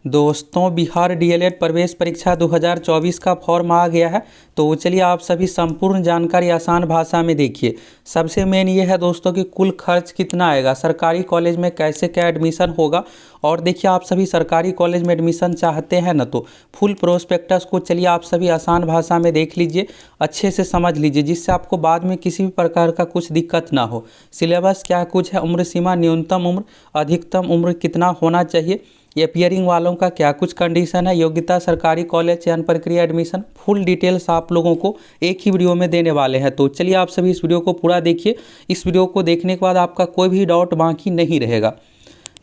दोस्तों, बिहार डीएलएड प्रवेश परीक्षा 2024 का फॉर्म आ गया है। तो चलिए आप सभी संपूर्ण जानकारी आसान भाषा में देखिए। सबसे मेन ये है दोस्तों कि कुल खर्च कितना आएगा, सरकारी कॉलेज में कैसे क्या एडमिशन होगा। और देखिए आप सभी सरकारी कॉलेज में एडमिशन चाहते हैं ना, तो फुल प्रोस्पेक्टस को चलिए आप सभी आसान भाषा में देख लीजिए, अच्छे से समझ लीजिए, जिससे आपको बाद में किसी भी प्रकार का कुछ दिक्कत ना हो। सिलेबस क्या कुछ है, उम्र सीमा, न्यूनतम उम्र, अधिकतम उम्र कितना होना चाहिए, ये पियरिंग वालों का क्या कुछ कंडीशन है, योग्यता, सरकारी कॉलेज चयन प्रक्रिया, एडमिशन, फुल डिटेल्स आप लोगों को एक ही वीडियो में देने वाले हैं। तो चलिए आप सभी इस वीडियो को पूरा देखिए। इस वीडियो को देखने के बाद आपका कोई भी डाउट बाकी नहीं रहेगा।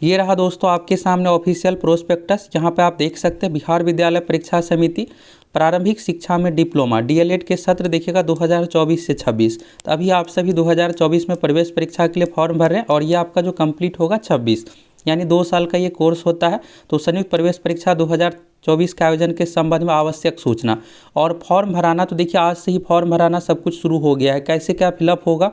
ये रहा दोस्तों आपके सामने ऑफिशियल प्रोस्पेक्टस, जहाँ पे आप देख सकते हैं बिहार विद्यालय परीक्षा समिति प्रारंभिक शिक्षा में डिप्लोमा डीएलएड के सत्र देखिएगा 2024 से 26। तो अभी आप सभी 2024 में प्रवेश परीक्षा के लिए फॉर्म भर रहे हैं और ये आपका जो कंप्लीट होगा 26, यानी 2 साल का ये कोर्स होता है। तो संयुक्त प्रवेश परीक्षा 2024 के आयोजन के संबंध में आवश्यक सूचना और फॉर्म भराना, तो देखिए आज से ही फॉर्म भराना सब कुछ शुरू हो गया है। कैसे क्या फिलअप होगा,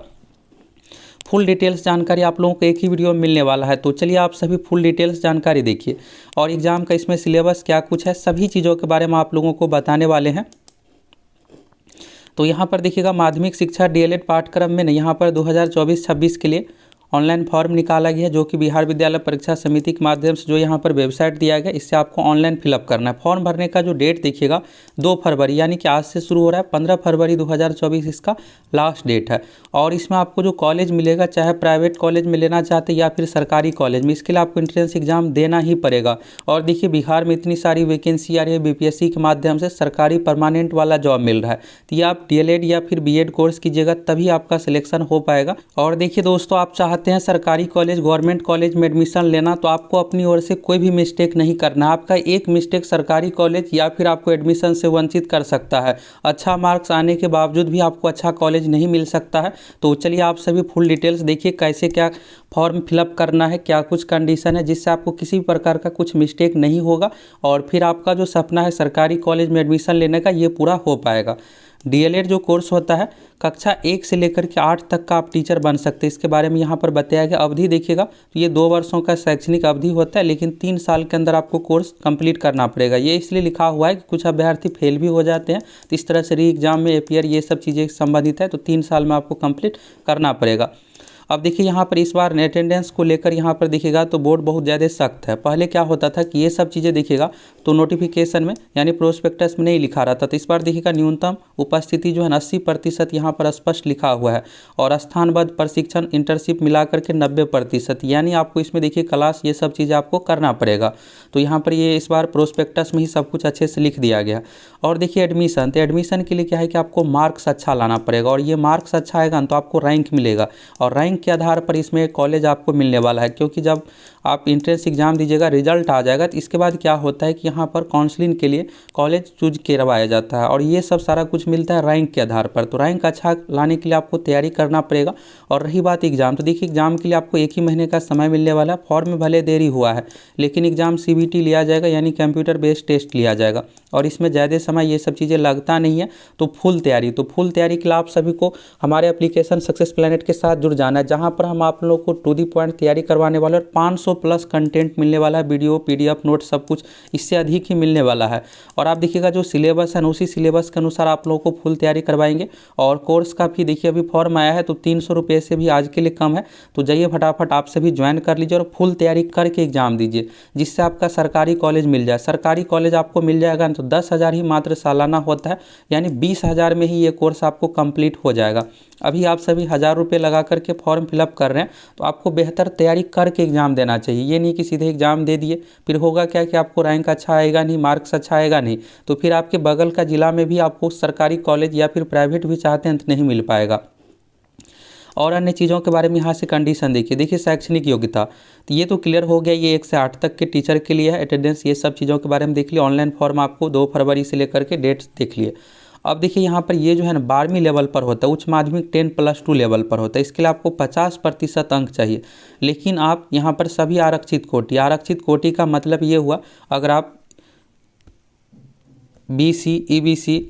फुल डिटेल्स जानकारी आप लोगों को एक ही वीडियो में मिलने वाला है। तो चलिए आप सभी फुल डिटेल्स जानकारी देखिए और एग्ज़ाम का इसमें सिलेबस क्या कुछ है, सभी चीज़ों के बारे में आप लोगों को बताने वाले हैं। तो यहाँ पर देखिएगा माध्यमिक शिक्षा डीएलएड पाठ्यक्रम में यहाँ पर 2024-26 के लिए ऑनलाइन फॉर्म निकाला गया है, जो कि बिहार विद्यालय परीक्षा समिति के माध्यम से जो यहाँ पर वेबसाइट दिया गया, इससे आपको ऑनलाइन फिलअप करना है। फॉर्म भरने का जो डेट देखिएगा 2 फरवरी, यानी कि आज से शुरू हो रहा है। 15 फरवरी 2024 इसका लास्ट डेट है। और इसमें आपको जो कॉलेज मिलेगा, चाहे प्राइवेट कॉलेज में लेना चाहते या फिर सरकारी कॉलेज में, इसके लिए आपको एंट्रेंस एग्जाम देना ही पड़ेगा। और देखिए बिहार में इतनी सारी वैकेंसी आ रही है, बीपीएससी के माध्यम से सरकारी परमानेंट वाला जॉब मिल रहा है। तो ये आप डीएलएड या फिर बीएड कोर्स कीजिएगा, तभी आपका सिलेक्शन हो पाएगा। और देखिए दोस्तों, आप चाहते हैं सरकारी कॉलेज, गवर्नमेंट कॉलेज में एडमिशन लेना, तो आपको अपनी ओर से कोई भी मिस्टेक नहीं करना। आपका एक मिस्टेक सरकारी कॉलेज या फिर आपको एडमिशन से वंचित कर सकता है। अच्छा मार्क्स आने के बावजूद भी आपको अच्छा कॉलेज नहीं मिल सकता है। तो चलिए आप सभी फुल डिटेल्स देखिए, कैसे क्या फॉर्म फिलअप करना है, क्या कुछ कंडीशन है, जिससे आपको किसी भी प्रकार का कुछ मिस्टेक नहीं होगा और फिर आपका जो सपना है सरकारी कॉलेज में एडमिशन लेने का, ये पूरा हो पाएगा। डीएलएड जो कोर्स होता है, कक्षा 1 से लेकर के 8 तक का आप टीचर बन सकते हैं। इसके बारे में यहाँ पर बताया गया। अवधि देखिएगा तो ये 2 वर्षों का शैक्षणिक अवधि होता है, लेकिन 3 साल के अंदर आपको कोर्स कंप्लीट करना पड़ेगा। ये इसलिए लिखा हुआ है कि कुछ अभ्यर्थी फेल भी हो जाते हैं, तो इस तरह से री एग्जाम में अपियर ये सब चीज़ें संबंधित है, तो 3 साल में आपको कंप्लीट करना पड़ेगा। अब देखिए यहाँ पर इस बार अटेंडेंस को लेकर यहाँ पर देखिएगा तो बोर्ड बहुत ज़्यादा सख्त है। पहले क्या होता था कि ये सब चीज़ें देखिएगा तो नोटिफिकेशन में यानी प्रोस्पेक्टस में नहीं लिखा रहता। तो इस बार देखिएगा न्यूनतम उपस्थिति जो है 80% यहाँ पर स्पष्ट लिखा हुआ है और स्थानबद्ध प्रशिक्षण इंटर्नशिप मिलाकर के 90%, यानी आपको इसमें देखिए क्लास ये सब चीज़ें आपको करना पड़ेगा। तो यहाँ पर ये इस बार प्रोस्पेक्टस में ही सब कुछ अच्छे से लिख दिया गया। और देखिए एडमिशन, तो एडमिशन के लिए क्या है कि आपको मार्क्स अच्छा लाना पड़ेगा और ये मार्क्स अच्छा आएगा तो आपको रैंक मिलेगा और रैंक के आधार पर इसमें कॉलेज आपको मिलने वाला है। क्योंकि जब आप इंट्रेंस एग्जाम दीजिएगा, रिजल्ट आ जाएगा, तो इसके बाद क्या होता है कि यहाँ पर काउंसलिंग के लिए कॉलेज चूज करवाया जाता है और ये सब सारा कुछ मिलता है रैंक के आधार पर। तो रैंक अच्छा लाने के लिए आपको तैयारी करना पड़ेगा। और रही बात एग्जाम, तो देखिए एग्जाम के लिए आपको 1 ही महीने का समय मिलने वाला है। फॉर्म में भले देरी हुआ है, लेकिन एग्जाम सीबीटी लिया जाएगा, यानी कंप्यूटर बेस्ड टेस्ट लिया जाएगा और इसमें ज़्यादा समय ये सब चीज़ें लगता नहीं है। तो फुल तैयारी के लिए आप सभी को हमारे एप्लीकेशन सक्सेस प्लैनेट के साथ जुड़ जाना है, जहाँ पर हम आप लोगों को टू दी पॉइंट तैयारी करवाने वाले और 500 प्लस कंटेंट मिलने वाला है, वीडियो, पीडीएफ, नोट, सब कुछ इससे अधिक ही मिलने वाला है। और आप देखिएगा जो सिलेबस है उसी सिलेबस के अनुसार आप लोगों को फुल तैयारी करवाएंगे। और कोर्स का भी देखिए अभी फॉर्म आया है तो 300 रुपये से भी आज के लिए कम है। तो जाइए फटाफट आप सभी ज्वाइन कर लीजिए और फुल तैयारी करके एग्जाम दीजिए, जिससे आपका सरकारी कॉलेज मिल जाए। सरकारी कॉलेज आपको मिल जाएगा तो 10,000 ही मात्र सालाना होता है, यानी 20,000 में ही ये कोर्स आपको कंप्लीट हो जाएगा। अभी आप सभी 1,000 रुपये लगा करके फॉर्म फिलअप कर रहे हैं, तो आपको बेहतर तैयारी करके एग्जाम देना चाहिए। ये नहीं कि सीधे एग्जाम दे दिए, फिर होगा क्या कि आपको रैंक अच्छा आएगा नहीं, मार्क्स अच्छा आएगा नहीं, तो फिर आपके बगल का जिला में भी आपको सरकारी कॉलेज या फिर प्राइवेट भी चाहते हैं तो नहीं मिल पाएगा। और अन्य चीज़ों के बारे में यहाँ से कंडीशन देखिए शैक्षणिक योग्यता, तो ये तो क्लियर हो गया, ये 1 से 8 तक के टीचर के लिए है। अटेंडेंस ये सब चीज़ों के बारे में देख लिए। ऑनलाइन फॉर्म आपको 2 फरवरी से लेकर के डेट्स देख लिए। अब देखिए यहाँ पर ये जो है ना 12वीं लेवल पर होता है, उच्च माध्यमिक 10+2 लेवल पर होता है। इसके लिए आपको 50% अंक चाहिए। लेकिन आप यहाँ पर सभी आरक्षित कोटि का मतलब ये हुआ, अगर आप BC, EBC,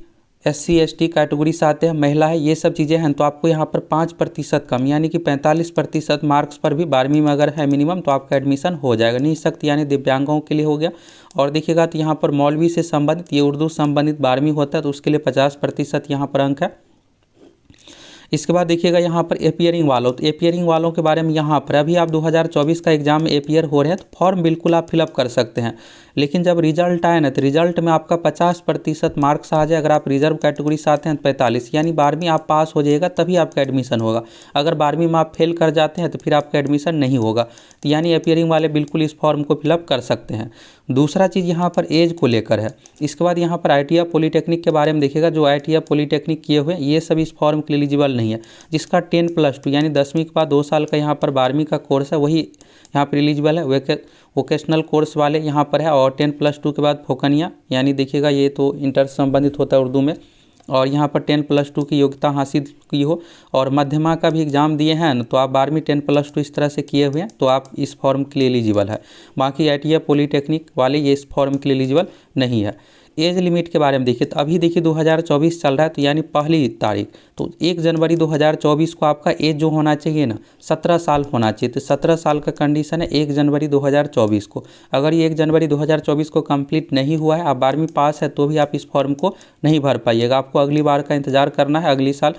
SC ST category से आते हैं, महिला है, ये सब चीज़ें हैं, तो आपको यहाँ पर 5% कम यानी कि 45% मार्क्स पर भी 12वीं में अगर है मिनिमम तो आपका एडमिशन हो जाएगा। निःशक्त यानी दिव्यांगों के लिए हो गया। और देखिएगा तो यहाँ पर मौलवी से संबंधित, ये उर्दू संबंधित 12वीं होता है तो उसके लिए 50% यहाँ पर अंक है। इसके बाद देखिएगा यहाँ पर एपियरिंग वालों, तो एपियरिंग वालों के बारे में यहाँ पर अभी आप 2024 का एग्जाम में एपियर हो रहे हैं तो फॉर्म बिल्कुल आप फिलअप कर सकते हैं, लेकिन जब रिजल्ट आए ना तो रिजल्ट में आपका 50% मार्क्स आ जाए। अगर आप रिजर्व कैटेगरी से आते हैं तो 45, यानी 12वीं आप पास हो जाएगा तभी आपका एडमिशन होगा। अगर 12वीं में आप फेल कर जाते हैं तो फिर आपका एडमिशन नहीं होगा। तो यानी एपियरिंग वाले बिल्कुल इस फॉर्म को फिलअप कर सकते हैं। दूसरा चीज़ यहाँ पर एज को लेकर है। इसके बाद यहाँ पर ITI पॉलीटेक्निक के बारे में देखिएगा, जो ITI पॉलीटेक्निक किए हुए ये सब इस फॉर्म के लिए एलिजिबल नहीं है। जिसका 10+2 यानी 10वीं के बाद 2 साल का यहाँ पर 12वीं का कोर्स है वही यहाँ पर एलिजिबल है। वोकेशनल कोर्स वाले यहाँ पर है, और 10+2 के बाद फोकनिया यानी देखिएगा ये तो इंटर संबंधित होता है उर्दू में, और यहाँ पर 10+2 की योग्यता हासिल की हो और मध्यमा का भी एग्ज़ाम दिए हैं न, तो आप 12वीं 10+2 इस तरह से किए हुए हैं तो आप इस फॉर्म के लिए एलिजिबल है। बाकी ITI पॉलीटेक्निक वाले ये इस फॉर्म के लिए एलिजिबल नहीं है। एज लिमिट के बारे में देखिए तो अभी देखिए 2024 चल रहा है, तो यानी पहली तारीख तो 1 जनवरी 2024 को आपका एज जो होना चाहिए ना 17 साल होना चाहिए। तो 17 साल का कंडीशन है 1 जनवरी 2024 को। अगर ये 1 जनवरी 2024 को कंप्लीट नहीं हुआ है, आप 12वीं पास है तो भी आप इस फॉर्म को नहीं भर पाइएगा। आपको अगली बार का इंतज़ार करना है, अगली साल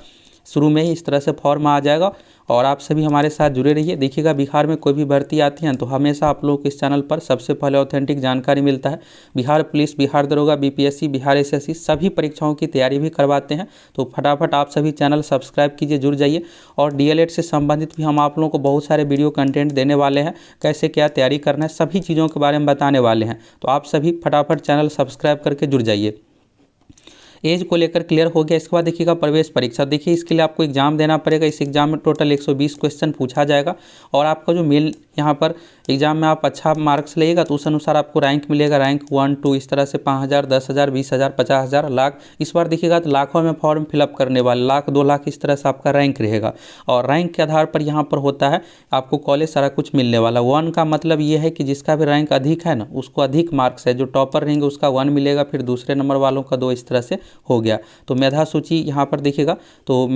शुरू में ही इस तरह से फॉर्म आ जाएगा। और आप सभी हमारे साथ जुड़े रहिए। देखिएगा बिहार में कोई भी भर्ती आती है तो हमेशा आप लोगों को इस चैनल पर सबसे पहले ऑथेंटिक जानकारी मिलता है। बिहार पुलिस, बिहार दरोगा, BPSC, बिहार SSC सभी परीक्षाओं की तैयारी भी करवाते हैं। तो फटाफट आप सभी चैनल सब्सक्राइब कीजिए, जुड़ जाइए। और DLED से संबंधित भी हम आप लोगों को बहुत सारे वीडियो कंटेंट देने वाले हैं, कैसे क्या तैयारी करना है सभी चीज़ों के बारे में बताने वाले हैं। तो आप सभी फटाफट चैनल सब्सक्राइब करके जुड़ जाइए। एज को लेकर क्लियर हो गया। इसके बाद देखिएगा प्रवेश परीक्षा। देखिए इसके लिए आपको एग्जाम देना पड़ेगा। इस एग्जाम में टोटल 120 क्वेश्चन पूछा जाएगा, और आपका जो मेल यहाँ पर एग्जाम में आप अच्छा मार्क्स लेगा तो उस अनुसार आपको रैंक मिलेगा। रैंक 1, 2 इस तरह से 5000, 10000, 20000, 50000, लाख। इस बार देखिएगा तो लाखों में फॉर्म फिलअप करने वाले, लाख 2 लाख इस तरह से आपका रैंक रहेगा। और रैंक के आधार पर यहाँ पर होता है आपको कॉलेज सारा कुछ मिलने वाला। 1 का मतलब ये है कि जिसका भी रैंक अधिक है ना उसको अधिक मार्क्स है। जो टॉपर रहेंगे उसका 1 मिलेगा, फिर दूसरे नंबर वालों का 2 इस तरह से हो गया। तो मेधा सूची यहाँ पर देखिएगा तो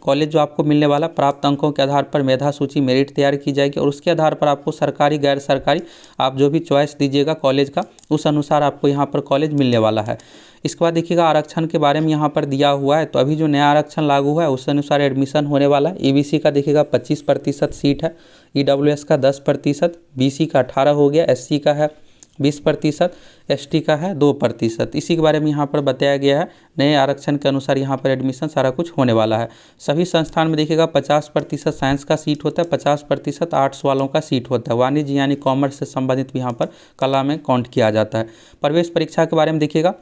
कॉलेज जो आपको मिलने वाला प्राप्त अंकों के आधार पर मेधा सूची मेरिट तैयार की जाएगी, और उसके आधार पर आपको सरकारी गैर सरकारी आप जो भी चॉइस दीजिएगा कॉलेज का उस अनुसार आपको यहाँ पर कॉलेज मिलने वाला है। इसके बाद देखिएगा आरक्षण के बारे में यहाँ पर दिया हुआ है। तो अभी जो नया आरक्षण लागू है उस अनुसार एडमिशन होने वाला है। EBC का देखिएगा 25% सीट है, EWS का 10%, BC का 18 हो गया, SC का है 20%, ST का है 2%। इसी के बारे में यहाँ पर बताया गया है। नए आरक्षण के अनुसार यहाँ पर एडमिशन सारा कुछ होने वाला है। सभी संस्थान में देखिएगा 50% साइंस का सीट होता है, 50% आर्ट्स वालों का सीट होता है। वाणिज्य यानी कॉमर्स से संबंधित भी यहाँ पर कला में काउंट किया जाता है। प्रवेश परीक्षा के बारे में देखिएगा,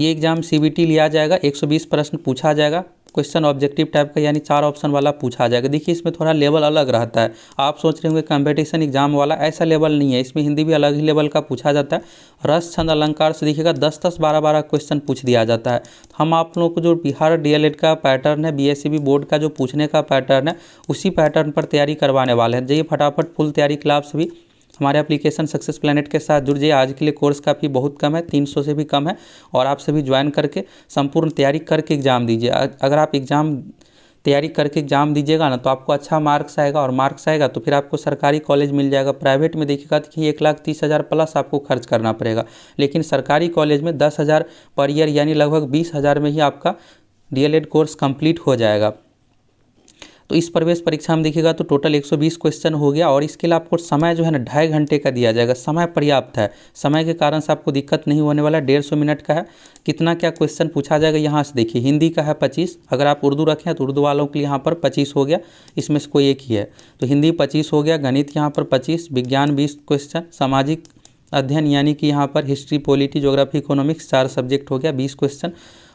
ये एग्जाम CBT लिया जाएगा। 120 प्रश्न पूछा जाएगा। क्वेश्चन ऑब्जेक्टिव टाइप का यानी 4 ऑप्शन वाला पूछा जाएगा। देखिए इसमें थोड़ा लेवल अलग रहता है। आप सोच रहे होंगे कंपटीशन एग्जाम वाला, ऐसा लेवल नहीं है। इसमें हिंदी भी अलग ही लेवल का पूछा जाता है। रस, छंद, अलंकार से देखिएगा 10-10, 12-12 क्वेश्चन पूछ दिया जाता है। हम आप लोगों को जो बिहार DLED का पैटर्न है, BSEB बोर्ड का जो पूछने का पैटर्न है उसी पैटर्न पर तैयारी करवाने वाले हैं। जाइए फटाफट फुल तैयारी के लिए आप सभी हमारे एप्लीकेशन सक्सेस प्लैनेट के साथ जुड़ जाइए। आज के लिए कोर्स काफ़ी बहुत कम है, 300 से भी कम है, और आप सभी ज्वाइन करके संपूर्ण तैयारी करके एग्ज़ाम दीजिए। अगर आप तैयारी करके एग्जाम दीजिएगा ना तो आपको अच्छा मार्क्स आएगा, और मार्क्स आएगा तो फिर आपको सरकारी कॉलेज मिल जाएगा। प्राइवेट में देखिएगा तो 1,30,000 प्लस आपको खर्च करना पड़ेगा, लेकिन सरकारी कॉलेज में 10,000 पर ईयर यानी लगभग 20,000 में ही आपका DLED कोर्स कंप्लीट हो जाएगा। तो इस प्रवेश परीक्षा में देखिएगा तो टोटल 120 क्वेश्चन हो गया, और इसके लिए आपको समय जो है ना 2.5 घंटे का दिया जाएगा। समय पर्याप्त है, समय के कारण से आपको दिक्कत नहीं होने वाला। 150 मिनट का है। कितना क्या क्वेश्चन पूछा जाएगा यहाँ से देखिए। हिंदी का है 25, अगर आप उर्दू रखें तो उर्दू वालों के लिए यहाँ पर 25 हो गया, इसमें से कोई एक ही है। तो हिंदी 25 हो गया, गणित यहाँ पर 25, विज्ञान 20 क्वेश्चन, सामाजिक अध्ययन यानी कि यहाँ पर history, polity, geography, economics 4 subject हो गया 20 क्वेश्चन,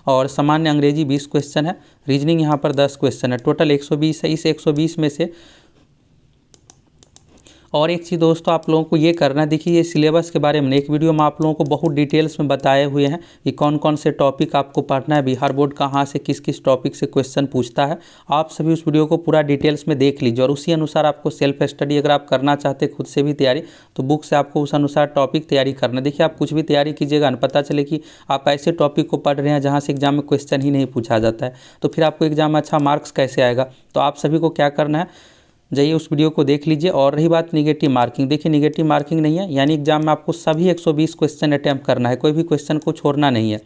और सामान्य अंग्रेजी 20 क्वेश्चन है। रीजनिंग यहाँ पर 10 क्वेश्चन है। टोटल 120 है। इस 120 में से और एक चीज़ दोस्तों आप लोगों को ये करना है, देखिए ये सिलेबस के बारे में एक वीडियो में आप लोगों को बहुत डिटेल्स में बताए हुए हैं कि कौन कौन से टॉपिक आपको पढ़ना है, बिहार बोर्ड कहाँ से किस किस टॉपिक से क्वेश्चन पूछता है। आप सभी उस वीडियो को पूरा डिटेल्स में देख लीजिए और उसी अनुसार आपको सेल्फ स्टडी अगर आप करना चाहते खुद से भी तैयारी, तो बुक से आपको उस अनुसार टॉपिक तैयारी करना है। देखिए आप कुछ भी तैयारी कीजिएगा न, पता चले कि आप ऐसे टॉपिक को पढ़ रहे हैं जहाँ से एग्जाम में क्वेश्चन ही नहीं पूछा जाता है, तो फिर आपको एग्जाम में अच्छा मार्क्स कैसे आएगा। तो आप सभी को क्या करना है, जाइए उस वीडियो को देख लीजिए। और रही बात निगेटिव मार्किंग, देखिए निगेटिव मार्किंग नहीं है, यानी एग्जाम में आपको सभी 120 क्वेश्चन अटैम्प्ट करना है, कोई भी क्वेश्चन को छोड़ना नहीं है।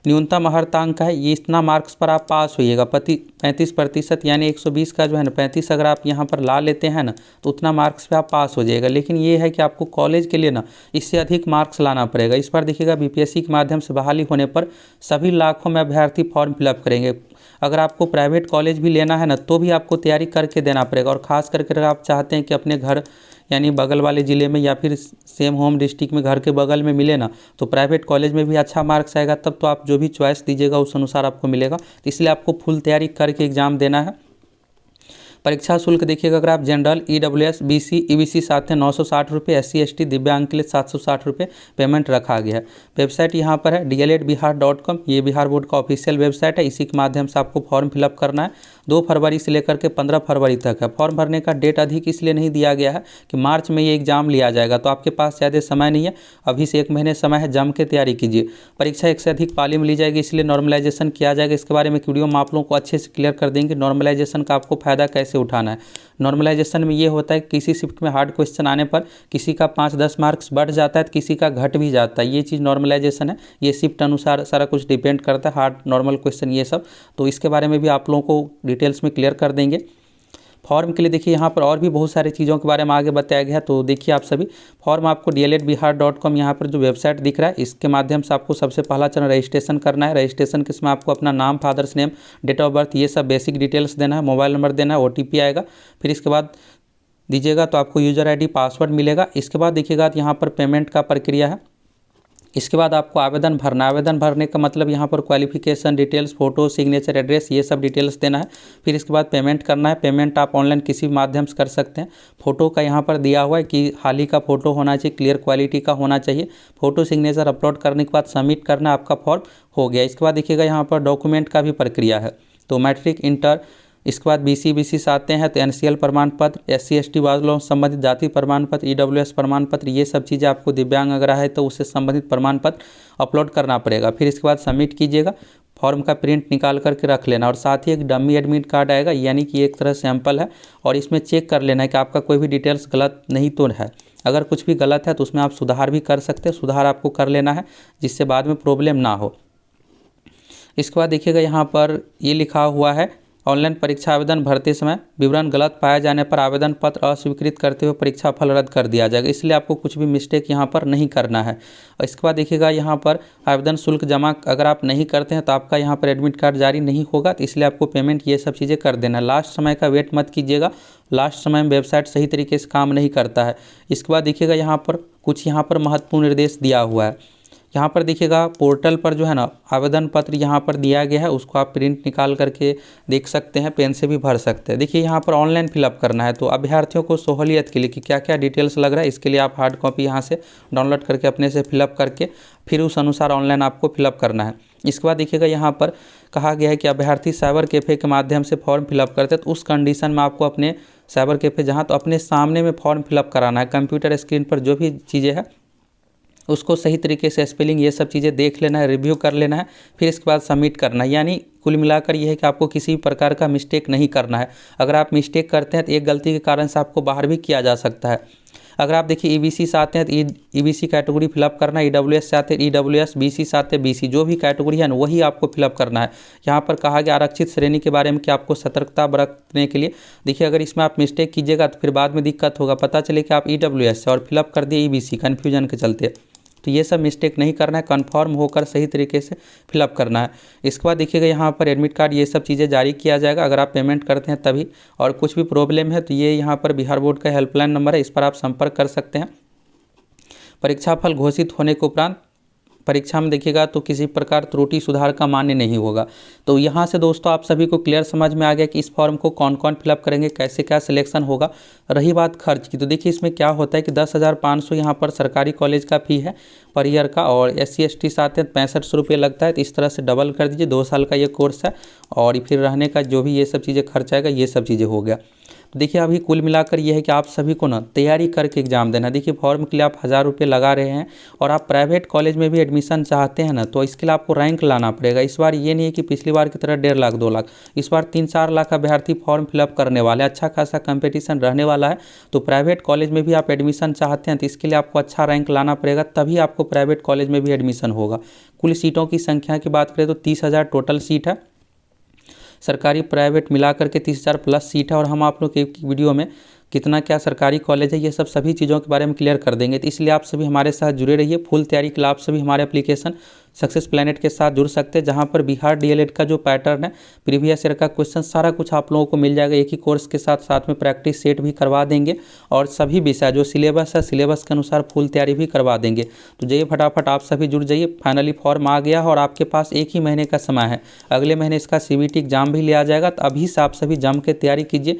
न्यूनतम अर्हतांक है, ये इतना मार्क्स पर आप पास होइएगा 35%, यानी 120 का जो है ना 35 अगर आप यहाँ पर ला लेते हैं ना तो उतना मार्क्स पे आप पास हो जाएगा। लेकिन ये है कि आपको कॉलेज के लिए ना इससे अधिक मार्क्स लाना पड़ेगा। इस बार देखिएगा बीपीएससी के माध्यम से बहाली होने पर सभी लाखों में अभ्यर्थी फॉर्म फिलअप करेंगे। अगर आपको प्राइवेट कॉलेज भी लेना है ना तो भी आपको तैयारी करके देना पड़ेगा। और ख़ास करके अगर आप चाहते हैं कि अपने घर यानी बगल वाले ज़िले में या फिर सेम होम डिस्ट्रिक्ट में घर के बगल में मिले ना, तो प्राइवेट कॉलेज में भी अच्छा मार्क्स आएगा, तब तो आप जो भी चॉइस दीजिएगा उस अनुसार आपको मिलेगा। तो इसलिए आपको फुल तैयारी करके एग्ज़ाम देना है। परीक्षा शुल्क देखिएगा, अगर आप जनरल EWS BC EBC साथ हैं 960 रुपये, SC ST दिव्यांग के लिए 760 रुपये पेमेंट रखा गया है। वेबसाइट यहाँ पर है DLEDBihar.com, ये बिहार बोर्ड का ऑफिशियल वेबसाइट है। इसी के माध्यम से आपको फॉर्म फिलअप करना है। 2 फरवरी से लेकर के 15 फरवरी तक है। फॉर्म भरने का डेट अधिक इसलिए नहीं दिया गया है कि मार्च में ये एग्जाम लिया जाएगा, तो आपके पास ज़्यादा समय नहीं है, अभी से 1 महीने समय है, जम के तैयारी कीजिए। परीक्षा 1 से अधिक पाली में ली जाएगी, इसलिए नॉर्मलाइजेशन किया जाएगा। इसके बारे में एक वीडियो में आप लोगों को अच्छे से क्लियर कर देंगे नॉर्मलाइजेशन का आपको फायदा कैसे उठाना है। नॉर्मलाइजेशन में ये होता है कि किसी शिफ्ट में हार्ड क्वेश्चन आने पर किसी का 5-10 मार्क्स बढ़ जाता है तो किसी का घट भी जाता है, ये चीज़ नॉर्मलाइजेशन है। ये शिफ्ट अनुसार सारा कुछ डिपेंड करता है, हार्ड नॉर्मल क्वेश्चन ये सब, तो इसके बारे में भी आप लोगों को डिटेल्स में क्लियर कर देंगे। फॉर्म के लिए देखिए यहाँ पर और भी बहुत सारी चीज़ों के बारे में आगे बताया गया है, तो देखिए आप सभी फॉर्म आपको DLEDBihar.com यहाँ पर जो वेबसाइट दिख रहा है इसके माध्यम से आपको सबसे पहला चरण रजिस्ट्रेशन करना है। रजिस्ट्रेशन के समय आपको अपना नाम, father's name, date of birth, ये सब बेसिक डिटेल्स देना है, मोबाइल नंबर देना है, OTP आएगा, फिर इसके बाद दीजिएगा तो आपको यूज़र ID पासवर्ड मिलेगा। इसके बाद देखिएगा यहाँ पर पेमेंट का प्रक्रिया है। इसके बाद आपको आवेदन भरना है। आवेदन भरने का मतलब यहाँ पर qualification details, photo, signature, address, ये सब डिटेल्स देना है। फिर इसके बाद पेमेंट करना है। पेमेंट आप ऑनलाइन किसी भी माध्यम से कर सकते हैं। फ़ोटो का यहाँ पर दिया हुआ है कि हाल ही का फ़ोटो होना चाहिए, क्लियर क्वालिटी का होना चाहिए। फ़ोटो सिग्नेचर अपलोड करने के बाद सबमिट करना, आपका फॉर्म हो गया। इसके बाद देखिएगा यहाँ पर डॉक्यूमेंट का भी प्रक्रिया है, तो मैट्रिक, इंटर, इसके बाद BC से आते हैं तो NCL प्रमाण पत्र, SC ST वालों संबंधित जाति प्रमाण पत्र, EWS प्रमाण पत्र, ये सब चीज़ें आपको दिव्यांग अगर है तो उससे संबंधित प्रमाण पत्र अपलोड करना पड़ेगा। फिर इसके बाद सबमिट कीजिएगा। फॉर्म का प्रिंट निकाल करके रख लेना और साथ ही एक डमी एडमिट कार्ड आएगा, यानी कि एक तरह सैंपल है, और इसमें चेक कर लेना है कि आपका कोई भी डिटेल्स गलत नहीं तो है। अगर कुछ भी गलत है तो उसमें आप सुधार भी कर सकते हैं, सुधार आपको कर लेना है जिससे बाद में प्रॉब्लम ना हो। इसके बाद देखिएगा यहाँ पर ये लिखा हुआ है, ऑनलाइन परीक्षा आवेदन भरते समय विवरण गलत पाए जाने पर आवेदन पत्र अस्वीकृत करते हुए परीक्षा फल रद्द कर दिया जाएगा, इसलिए आपको कुछ भी मिस्टेक यहाँ पर नहीं करना है। और इसके बाद देखिएगा यहाँ पर आवेदन शुल्क जमा अगर आप नहीं करते हैं तो आपका यहाँ पर एडमिट कार्ड जारी नहीं होगा, तो इसलिए आपको पेमेंट ये सब चीज़ें कर देना है। लास्ट समय का वेट मत कीजिएगा, लास्ट समय में वेबसाइट सही तरीके से काम नहीं करता है। इसके बाद देखिएगा यहाँ पर कुछ यहाँ पर महत्वपूर्ण निर्देश दिया हुआ है। यहाँ पर देखिएगा पोर्टल पर जो है ना आवेदन पत्र यहाँ पर दिया गया है, उसको आप प्रिंट निकाल करके देख सकते हैं, पेन से भी भर सकते हैं। देखिए यहाँ पर ऑनलाइन फिलअप करना है, तो अभ्यर्थियों को सहूलियत के लिए कि क्या क्या डिटेल्स लग रहा है, इसके लिए आप हार्ड कॉपी यहाँ से डाउनलोड करके अपने से फिलअप करके फिर उस अनुसार ऑनलाइन आपको फिलअप करना है। इसके बाद देखिएगा यहाँ पर कहा गया है कि अभ्यर्थी साइबर कैफ़े के माध्यम से फॉर्म फिलअप करते हैं तो उस कंडीशन में आपको अपने साइबर कैफ़े जहाँ तो अपने सामने में फॉर्म फिलअप कराना है। कंप्यूटर स्क्रीन पर जो भी चीज़ें हैं उसको सही तरीके से स्पेलिंग ये सब चीज़ें देख लेना है, रिव्यू कर लेना है, फिर इसके बाद सबमिट करना है। यानी कुल मिलाकर ये है कि आपको किसी भी प्रकार का मिस्टेक नहीं करना है। अगर आप मिस्टेक करते हैं तो एक गलती के कारण से आपको बाहर भी किया जा सकता है। अगर आप देखिए EBC से आते हैं तो EBC कैटेगरी फिलअप करना है, EWS से आते हैं EWS, BC से आते हैं BC, जो भी कैटेगरी है ना वही आपको फिलअप करना है। यहाँ पर कहा गया आरक्षित श्रेणी के बारे में कि आपको सतर्कता बरतने के लिए। देखिए अगर इसमें आप मिस्टेक कीजिएगा तो फिर बाद में दिक्कत होगा, पता चले कि आप EWS से और फिलअप कर दिए EBC, कन्फ्यूजन के चलते। तो ये सब मिस्टेक नहीं करना है, कन्फर्म होकर सही तरीके से फिलअप करना है। इसके बाद देखिएगा यहाँ पर एडमिट कार्ड ये सब चीज़ें जारी किया जाएगा अगर आप पेमेंट करते हैं तभी। और कुछ भी प्रॉब्लम है तो ये यहाँ पर बिहार बोर्ड का हेल्पलाइन नंबर है, इस पर आप संपर्क कर सकते हैं। परीक्षा फल घोषित होने के उपरांत परीक्षा में देखिएगा तो किसी प्रकार त्रुटि सुधार का मान्य नहीं होगा। तो यहाँ से दोस्तों आप सभी को क्लियर समझ में आ गया कि इस फॉर्म को कौन कौन फिलअप करेंगे, कैसे क्या सिलेक्शन होगा। रही बात खर्च की, तो देखिए इसमें क्या होता है कि 10,500 यहाँ पर सरकारी कॉलेज का फ़ी है पर ईयर का, और SC ST से आते हैं 6500 रुपये लगता है। तो इस तरह से डबल कर दीजिए, 2 साल का ये कोर्स है, और फिर रहने का जो भी ये सब चीज़ें खर्च आएगा, ये सब चीज़ें हो गया। तो देखिए अभी कुल मिलाकर ये है कि आप सभी को ना तैयारी करके एग्ज़ाम देना। देखिए फॉर्म के लिए आप 1000 रुपये लगा रहे हैं और आप प्राइवेट कॉलेज में भी एडमिशन चाहते हैं ना, तो इसके लिए आपको रैंक लाना पड़ेगा। इस बार ये नहीं है कि पिछली बार की तरह 1.5 लाख 2 लाख, इस बार 3-4 लाख अभ्यर्थी फॉर्म फिलअप करने वाले हैं। अच्छा खासा कंपटीशन रहने वाला है। तो प्राइवेट कॉलेज में भी आप एडमिशन चाहते हैं तो इसके लिए आपको अच्छा रैंक लाना पड़ेगा, तभी आपको प्राइवेट कॉलेज में भी एडमिशन होगा। कुल सीटों की संख्या की बात करें तो 30,000 टोटल सीट है, सरकारी प्राइवेट मिला करके 30,000 प्लस सीट है। और हम आप लोग के वीडियो में कितना क्या सरकारी कॉलेज है ये सब सभी चीज़ों के बारे में क्लियर कर देंगे। तो इसलिए आप सभी हमारे साथ जुड़े रहिए। फुल तैयारी के लिए आप सभी हमारे एप्लीकेशन सक्सेस प्लैनेट के साथ जुड़ सकते हैं, जहां पर बिहार DLED का जो पैटर्न है, प्रीवियस ईयर का क्वेश्चन, सारा कुछ आप लोगों को मिल जाएगा। एक ही कोर्स के साथ साथ में प्रैक्टिस सेट भी करवा देंगे, और सभी विषय जो सिलेबस है सिलेबस के अनुसार फुल तैयारी भी करवा देंगे। तो जाइए फटाफट आप सभी जुड़ जाइए। फाइनली फॉर्म आ गया है और आपके पास 1 ही महीने का समय है। अगले महीने इसका CBT एग्जाम भी लिया जाएगा। तो अभी से आप सभी जम के तैयारी कीजिए।